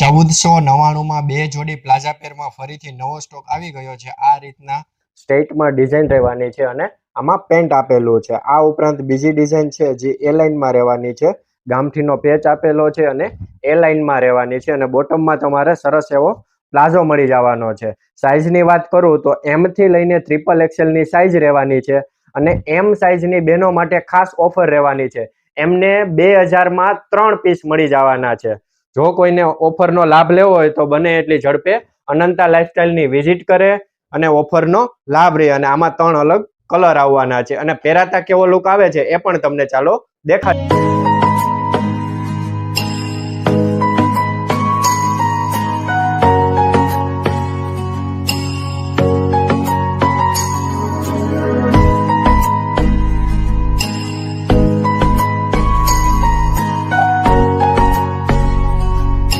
1499 માં 2 જોડી પ્લાઝા પેરમાં ફરીથી નવો સ્ટોક આવી ગયો છે. આ રીતના સ્ટેટમાં ડિઝાઇન રહેવાની છે અને આમાં પેન્ટ આપેલું છે. આ ઉપરાંત બીજી ડિઝાઇન છે જે એ લાઇનમાં રહેવાની છે. ગામઠીનો પેચ આપેલો છે અને એ લાઇનમાં રહેવાની છે અને બોટમમાં તમારે સરસ એવો પ્લાઝો મળી જવાનો છે. સાઇઝની વાત કરું તો એમ થી લઈને XXL ની સાઇઝ રહેવાની છે અને એમ સાઇઝની બહેનો માટે ખાસ ઓફર રહેવાની છે. એમને 2000 માં 3 પીસ મળી જવાના છે. જો કોઈને ઓફરનો લાભ લેવો હોય તો બને એટલી ઝડપે અનંતા લાઇફસ્ટાઇલની વિઝિટ કરે અને ઓફરનો લાભ રહે. અને આમાં 3 અલગ કલર આવવાના છે અને પહેરાતા કેવો લુક આવે છે એ પણ તમને ચાલો દેખાય.